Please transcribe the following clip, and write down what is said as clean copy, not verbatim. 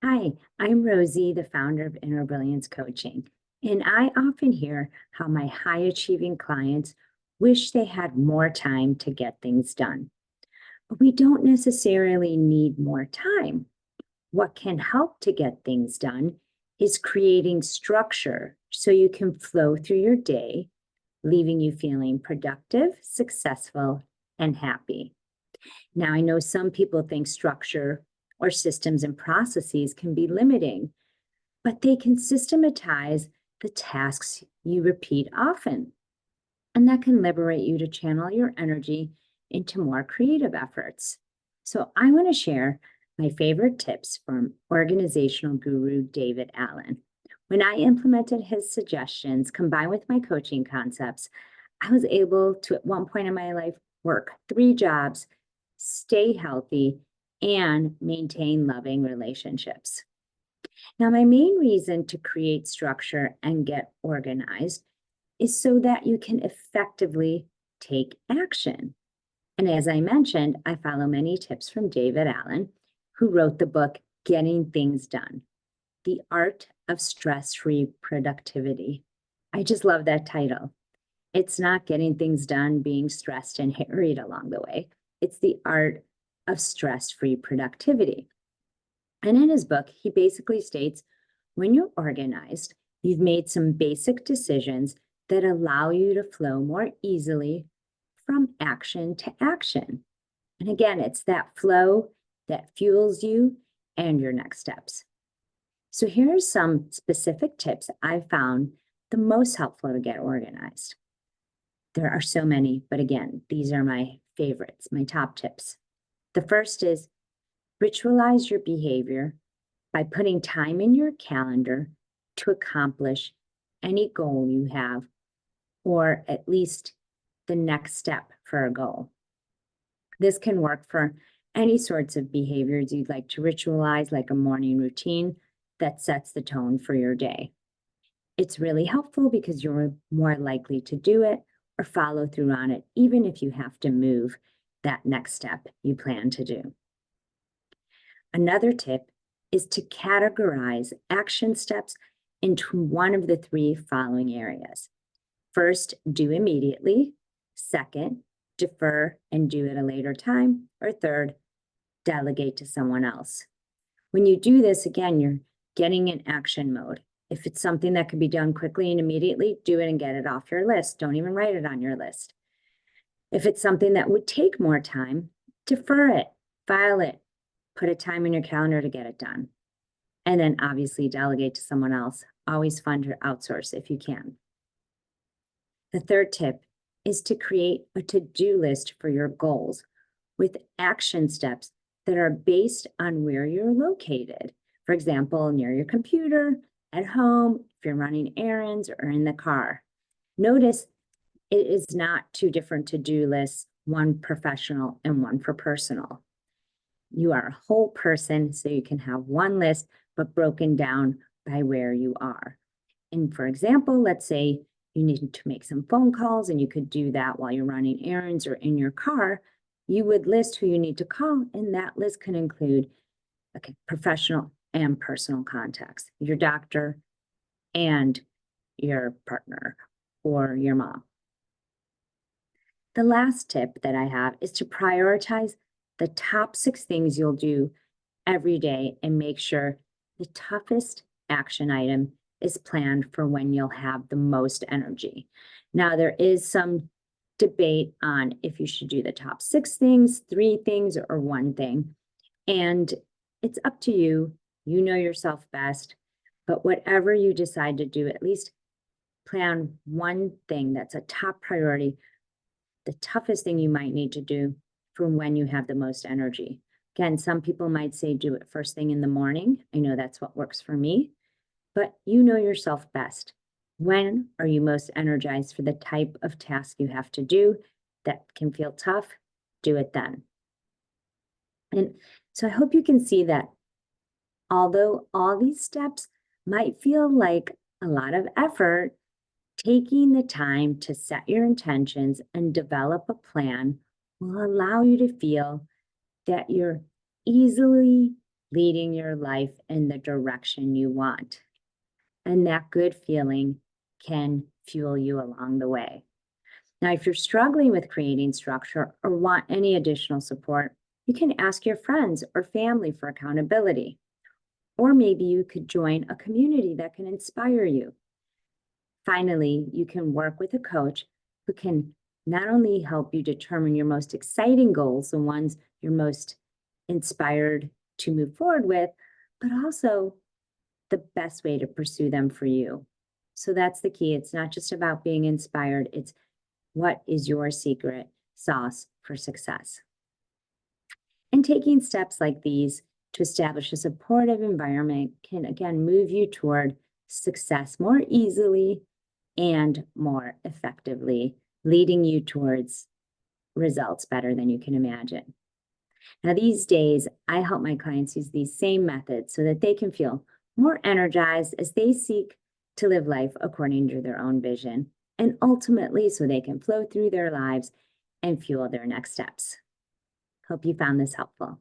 Hi, I'm Rosie, the founder of Inner Brilliance Coaching, and I often hear how my high achieving clients wish they had more time to get things done. But we don't necessarily need more time. What can help to get things done is creating structure so you can flow through your day, leaving you feeling productive, successful, and happy. Now, I know some people think structure or systems and processes can be limiting, but they can systematize the tasks you repeat often. And that can liberate you to channel your energy into more creative efforts. So, I want to share my favorite tips from organizational guru David Allen. When I implemented his suggestions combined with my coaching concepts, I was able to, at one point in my life, work 3 jobs, stay healthy, and maintain loving relationships. Now, my main reason to create structure and get organized is so that you can effectively take action. And as I mentioned, I follow many tips from David Allen, who wrote the book Getting Things Done: The Art of Stress-Free Productivity. I just love that title. It's not getting things done being stressed and harried along the way. It's the art of stress-free productivity. And in his book, he basically states when you're organized, you've made some basic decisions that allow you to flow more easily from action to action. And again, it's that flow that fuels you and your next steps. So here are some specific tips I found the most helpful to get organized. There are so many, but again, these are my favorites, my top tips. The first is ritualize your behavior by putting time in your calendar to accomplish any goal you have, or at least the next step for a goal. This can work for any sorts of behaviors you'd like to ritualize, like a morning routine that sets the tone for your day. It's really helpful because you're more likely to do it or follow through on it, even if you have to move that next step you plan to do. Another tip is to categorize action steps into one of the 3 following areas. First, do immediately. Second, defer and do at a later time. Or third, delegate to someone else. When you do this, again, you're getting in action mode. If it's something that can be done quickly and immediately, do it and get it off your list. Don't even write it on your list. If it's something that would take more time, defer it, file it, put a time in your calendar to get it done. And then obviously delegate to someone else. Always fun to outsource if you can. The third tip is to create a to-do list for your goals with action steps that are based on where you're located. For example, near your computer, at home, if you're running errands, or in the car. Notice it is not 2 different to-do lists, one professional and one for personal. You are a whole person, so you can have one list, but broken down by where you are. And for example, let's say you need to make some phone calls and you could do that while you're running errands or in your car. You would list who you need to call, and that list can include professional and personal contacts, your doctor and your partner or your mom. The last tip that I have is to prioritize the top 6 things you'll do every day and make sure the toughest action item is planned for when you'll have the most energy. Now, there is some debate on if you should do the top 6 things, 3 things, or 1 thing. And it's up to you. You know yourself best. But whatever you decide to do, at least plan 1 thing that's a top priority, the toughest thing you might need to do for when you have the most energy. Again, some people might say do it first thing in the morning. I know that's what works for me, but you know yourself best. When are you most energized for the type of task you have to do that can feel tough? Do it then. And so I hope you can see that although all these steps might feel like a lot of effort, taking the time to set your intentions and develop a plan will allow you to feel that you're easily leading your life in the direction you want. And that good feeling can fuel you along the way. Now, if you're struggling with creating structure or want any additional support, you can ask your friends or family for accountability. Or maybe you could join a community that can inspire you. Finally, you can work with a coach who can not only help you determine your most exciting goals, the ones you're most inspired to move forward with, but also the best way to pursue them for you. So that's the key. It's not just about being inspired, it's what is your secret sauce for success. And taking steps like these to establish a supportive environment can again move you toward success more easily and more effectively, leading you towards results better than you can imagine. Now, these days, I help my clients use these same methods so that they can feel more energized as they seek to live life according to their own vision, and ultimately so they can flow through their lives and fuel their next steps. Hope you found this helpful.